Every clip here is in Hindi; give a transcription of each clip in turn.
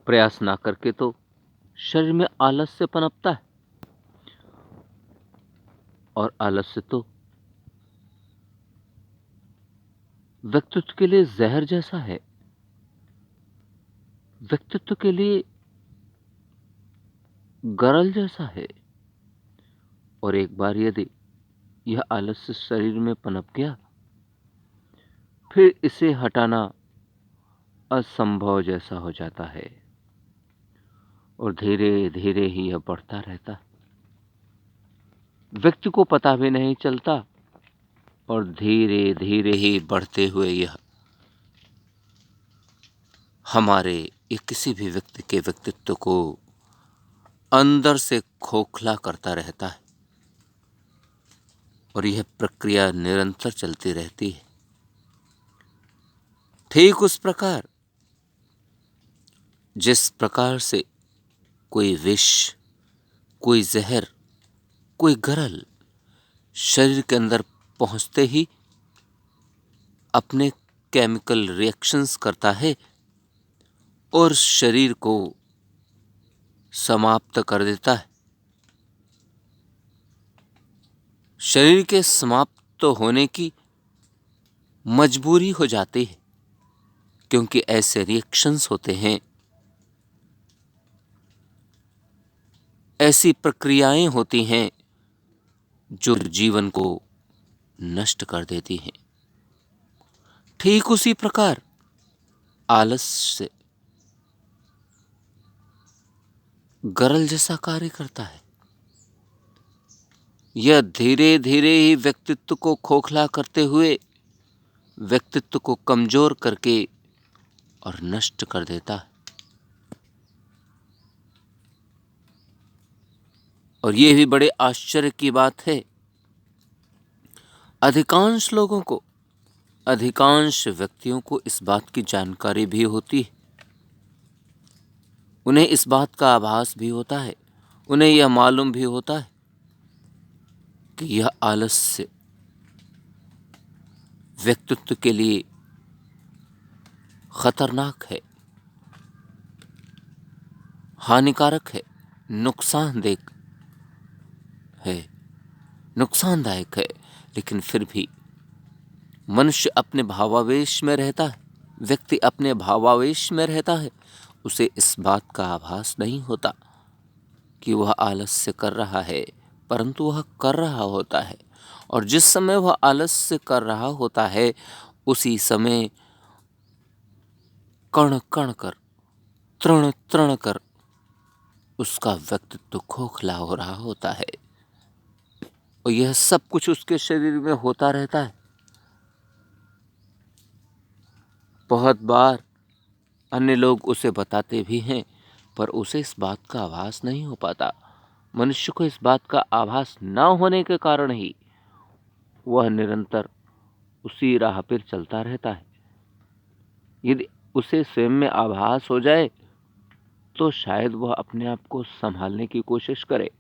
प्रयास ना करके तो शरीर में आलस्य पनपता है, और आलस्य तो व्यक्तित्व के लिए जहर जैसा है, व्यक्तित्व के लिए गरल जैसा है। और एक बार यदि यह आलस्य शरीर में पनप गया, फिर इसे हटाना असंभव जैसा हो जाता है, और धीरे धीरे ही यह बढ़ता रहता है। व्यक्ति को पता भी नहीं चलता, और धीरे धीरे ही बढ़ते हुए यह हमारे या किसी भी व्यक्ति के व्यक्तित्व को अंदर से खोखला करता रहता है, और यह प्रक्रिया निरंतर चलती रहती है। ठीक उस प्रकार जिस प्रकार से कोई विष, कोई जहर, कोई गरल शरीर के अंदर पहुंचते ही अपने केमिकल रिएक्शंस करता है और शरीर को समाप्त कर देता है। शरीर के समाप्त होने की मजबूरी हो जाती है, क्योंकि ऐसे रिएक्शंस होते हैं, ऐसी प्रक्रियाएं होती हैं जो जीवन को नष्ट कर देती हैं। ठीक उसी प्रकार आलस्य गरल जैसा कार्य करता है। यह धीरे धीरे ही व्यक्तित्व को खोखला करते हुए व्यक्तित्व को कमजोर करके और नष्ट कर देता है। और यह भी बड़े आश्चर्य की बात है, अधिकांश लोगों को, अधिकांश व्यक्तियों को इस बात की जानकारी भी होती है, उन्हें इस बात का आभास भी होता है, उन्हें यह मालूम भी होता है कि यह आलस्य व्यक्तित्व के लिए खतरनाक है, हानिकारक है, नुकसानदायक है। लेकिन फिर भी मनुष्य अपने भावावेश में रहता है, व्यक्ति अपने भावावेश में रहता है, उसे इस बात का आभास नहीं होता कि वह आलस्य कर रहा है, परंतु वह कर रहा होता है। और जिस समय वह आलस्य कर रहा होता है, उसी समय कण कण कर, तृण तृण कर उसका व्यक्तित्व खोखला हो रहा होता है, और यह सब कुछ उसके शरीर में होता रहता है। बहुत बार अन्य लोग उसे बताते भी हैं, पर उसे इस बात का आभास नहीं हो पाता। मनुष्य को इस बात का आभास न होने के कारण ही वह निरंतर उसी राह पर चलता रहता है। यदि उसे स्वयं में आभास हो जाए तो शायद वह अपने आप को संभालने की कोशिश करे,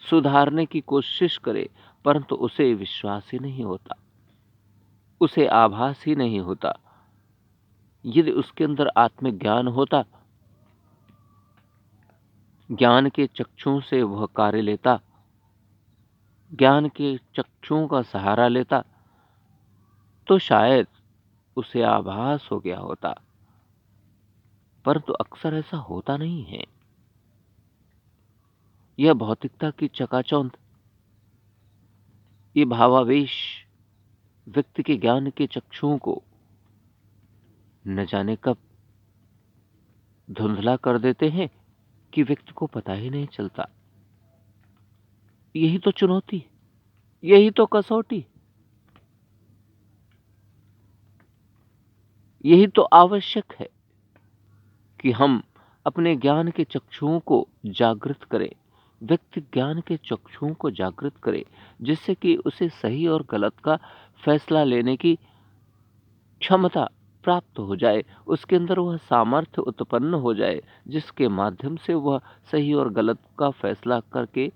सुधारने की कोशिश करे, परंतु उसे विश्वास ही नहीं होता, उसे आभास ही नहीं होता। यदि उसके अंदर आत्मज्ञान होता, ज्ञान के चक्षुओं से वह कार्य लेता, ज्ञान के चक्षुओं का सहारा लेता, तो शायद उसे आभास हो गया होता, परंतु अक्सर ऐसा होता नहीं है। यह भौतिकता की चकाचौंध, ये भावावेश व्यक्ति के ज्ञान के चक्षुओं को न जाने कब धुंधला कर देते हैं कि व्यक्ति को पता ही नहीं चलता। यही तो चुनौती, यही तो कसौटी, यही तो आवश्यक है कि हम अपने ज्ञान के चक्षुओं को जागृत करें, व्यक्ति ज्ञान के चक्षुओं को जागृत करे, जिससे कि उसे सही और गलत का फैसला लेने की क्षमता प्राप्त हो जाए, उसके अंदर वह सामर्थ्य उत्पन्न हो जाए, जिसके माध्यम से वह सही और गलत का फैसला करके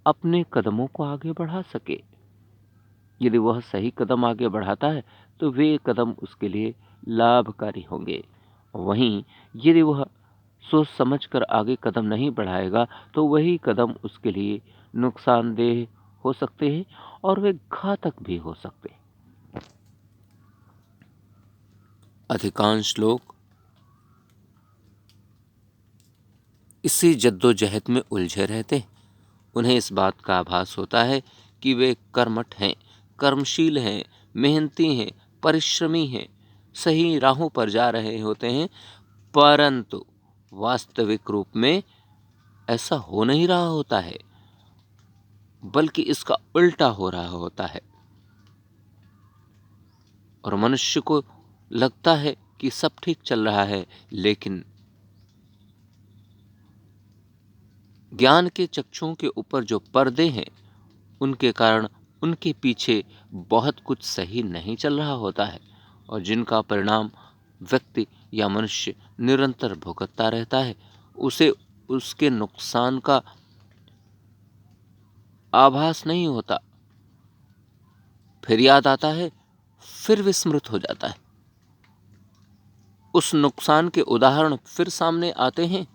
अपने कदमों को आगे बढ़ा सके। यदि वह सही कदम आगे बढ़ाता है तो वे कदम उसके लिए लाभकारी होंगे। वहीं यदि वह सोच समझकर आगे कदम नहीं बढ़ाएगा तो वही कदम उसके लिए नुकसानदेह हो सकते हैं और वे घातक भी हो सकते हैं। अधिकांश लोग इसी जद्दोजहद में उलझे रहते हैं। उन्हें इस बात का आभास होता है कि वे कर्मठ हैं, कर्मशील हैं, मेहनती हैं, परिश्रमी हैं, सही राहों पर जा रहे होते हैं, परंतु वास्तविक रूप में ऐसा हो नहीं रहा होता है, बल्कि इसका उल्टा हो रहा होता है। और मनुष्य को लगता है कि सब ठीक चल रहा है, लेकिन ज्ञान के चक्षुओं के ऊपर जो पर्दे हैं, उनके कारण उनके पीछे बहुत कुछ सही नहीं चल रहा होता है, और जिनका परिणाम व्यक्ति या मनुष्य निरंतर भुगतता रहता है। उसे उसके नुकसान का आभास नहीं होता, फिर याद आता है, फिर विस्मृत हो जाता है। उस नुकसान के उदाहरण फिर सामने आते हैं,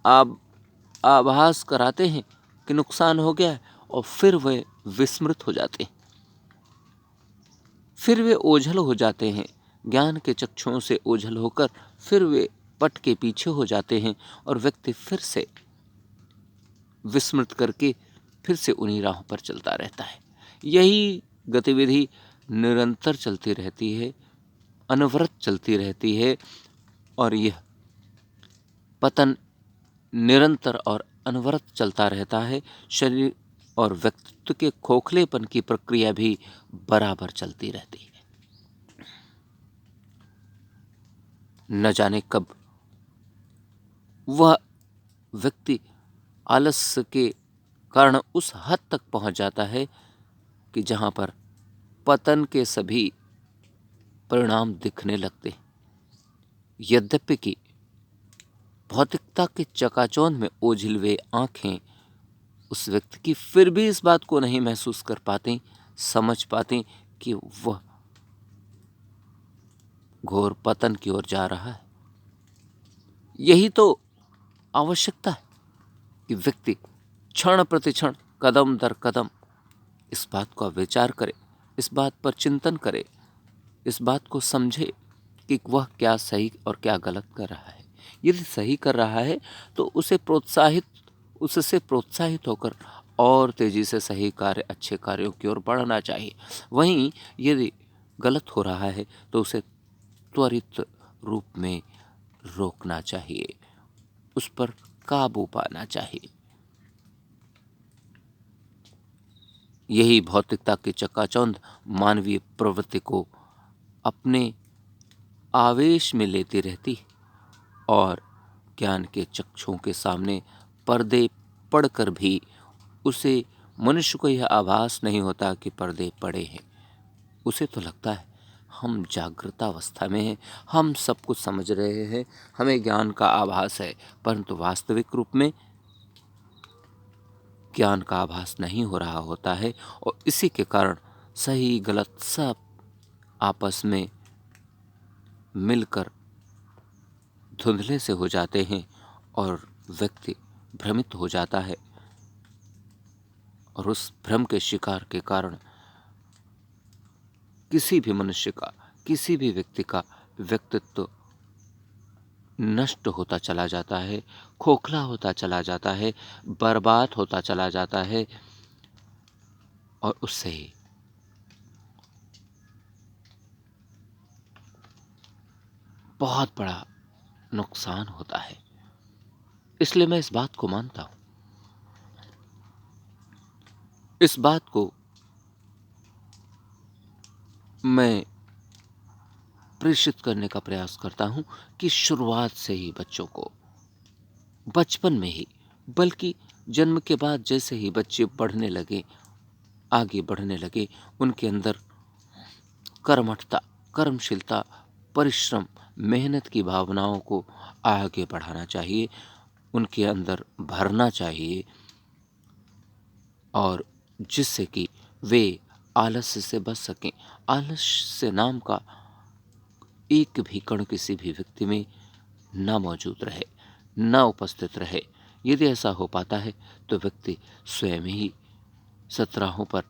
आप आभास कराते हैं कि नुकसान हो गया है, और फिर वे विस्मृत हो जाते हैं, फिर वे ओझल हो जाते हैं। ज्ञान के चक्षुओं से ओझल होकर फिर वे पट के पीछे हो जाते हैं, और व्यक्ति फिर से विस्मृत करके फिर से उन्हीं राहों पर चलता रहता है। यही गतिविधि निरंतर चलती रहती है, अनवरत चलती रहती है, और यह पतन निरंतर और अनवरत चलता रहता है। शरीर और व्यक्तित्व के खोखलेपन की प्रक्रिया भी बराबर चलती रहती है। न जाने कब वह व्यक्ति आलस्य के कारण उस हद तक पहुंच जाता है कि जहां पर पतन के सभी परिणाम दिखने लगते हैं। यद्यपि कि भौतिकता के चकाचौंध में ओझिल वे आंखें उस व्यक्ति की फिर भी इस बात को नहीं महसूस कर पाती, समझ पाती कि वह घोर पतन की ओर जा रहा है। यही तो आवश्यकता है कि व्यक्ति क्षण प्रतिक्षण, कदम दर कदम इस बात का विचार करे, इस बात पर चिंतन करे, इस बात को समझे कि वह क्या सही और क्या गलत कर रहा है। यदि सही कर रहा है तो उससे प्रोत्साहित होकर और तेजी से सही कार्य, अच्छे कार्यों की ओर बढ़ना चाहिए। वहीं यदि गलत हो रहा है तो उसे त्वरित रूप में रोकना चाहिए, उस पर काबू पाना चाहिए। यही भौतिकता के चकाचौंध मानवीय प्रवृत्ति को अपने आवेश में लेती रहती, और ज्ञान के चक्षुओं के सामने पर्दे पड़कर भी उसे मनुष्य को यह आभास नहीं होता कि पर्दे पड़े हैं। उसे तो लगता है हम जागृतावस्था में हैं, हम सब कुछ समझ रहे हैं, हमें ज्ञान का आभास है, परंतु वास्तविक रूप में ज्ञान का आभास नहीं हो रहा होता है। और इसी के कारण सही गलत सब आपस में मिलकर धुंधले से हो जाते हैं, और व्यक्ति भ्रमित हो जाता है, और उस भ्रम के शिकार के कारण किसी भी मनुष्य का, किसी भी व्यक्ति का व्यक्तित्व नष्ट होता चला जाता है, खोखला होता चला जाता है, बर्बाद होता चला जाता है, और उससे ही बहुत बड़ा नुकसान होता है। इसलिए मैं इस बात को मानता हूं, इस बात को मैं प्रेषित करने का प्रयास करता हूं कि शुरुआत से ही बच्चों को, बचपन में ही, बल्कि जन्म के बाद जैसे ही बच्चे बढ़ने लगे, आगे बढ़ने लगे, उनके अंदर कर्मठता, कर्मशीलता, परिश्रम, मेहनत की भावनाओं को आगे बढ़ाना चाहिए, उनके अंदर भरना चाहिए, और जिससे कि वे आलस्य से बच सकें। आलस्य नाम का एक भी कण किसी भी व्यक्ति में ना मौजूद रहे, ना उपस्थित रहे। यदि ऐसा हो पाता है तो व्यक्ति स्वयं ही सतराहों पर,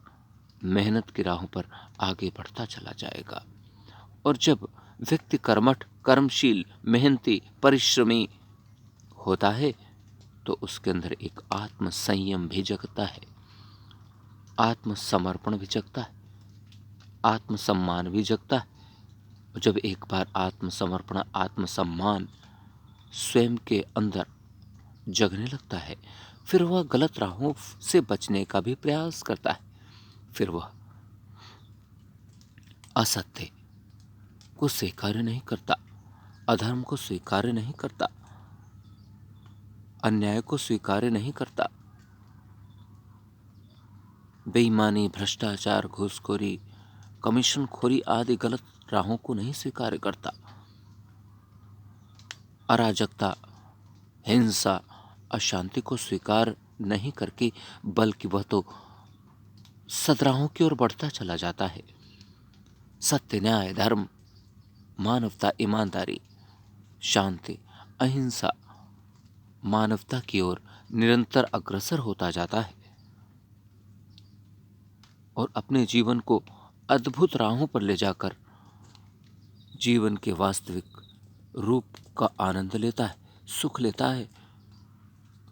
मेहनत की राहों पर आगे बढ़ता चला जाएगा। और जब व्यक्ति कर्मठ, कर्मशील, मेहनती, परिश्रमी होता है तो उसके अंदर एक आत्म संयम भी जगता है, आत्मसमर्पण भी जगता है, आत्मसम्मान भी जगता है। जब एक बार आत्मसमर्पण, आत्मसम्मान स्वयं के अंदर जगने लगता है, फिर वह गलत राहों से बचने का भी प्रयास करता है। फिर वह असत्य को स्वीकार नहीं करता, अधर्म को स्वीकार नहीं करता, अन्याय को स्वीकार नहीं करता, बेईमानी, भ्रष्टाचार, घूसखोरी, कमीशनखोरी आदि गलत राहों को नहीं स्वीकार करता, अराजकता, हिंसा, अशांति को स्वीकार नहीं करके, बल्कि वह तो सद्राहों की ओर बढ़ता चला जाता है। सत्य, न्याय, धर्म, मानवता, ईमानदारी, शांति, अहिंसा, मानवता की ओर निरंतर अग्रसर होता जाता है और अपने जीवन को अद्भुत राहों पर ले जाकर जीवन के वास्तविक रूप का आनंद लेता है, सुख लेता है,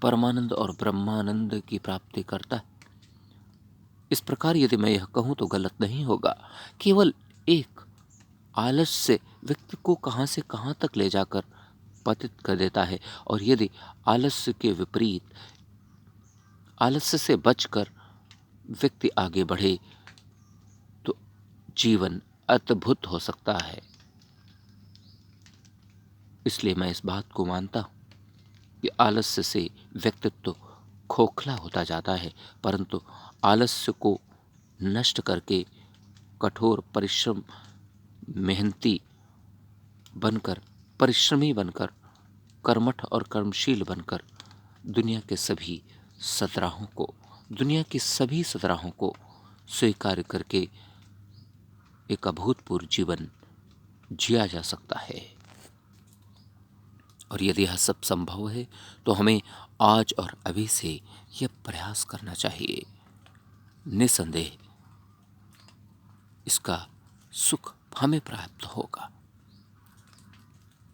परमानंद और ब्रह्मानंद की प्राप्ति करता है। इस प्रकार यदि मैं यह कहूं तो गलत नहीं होगा। केवल एक आलस से व्यक्ति को कहां से कहां तक ले जाकर पतित कर देता है, और यदि आलस्य के विपरीत, आलस्य से बचकर व्यक्ति आगे बढ़े तो जीवन अद्भुत हो सकता है। इसलिए मैं इस बात को मानता हूं कि आलस्य से व्यक्तित्व खोखला होता जाता है, परंतु आलस्य को नष्ट करके कठोर परिश्रम, मेहनती बनकर, परिश्रमी बनकर, कर्मठ और कर्मशील बनकर दुनिया के सभी सतराहों को, दुनिया की सभी सतराहों को स्वीकार करके एक अभूतपूर्व जीवन जिया जा सकता है। और यदि यह सब संभव है तो हमें आज और अभी से यह प्रयास करना चाहिए। निसंदेह इसका सुख हमें प्राप्त होगा।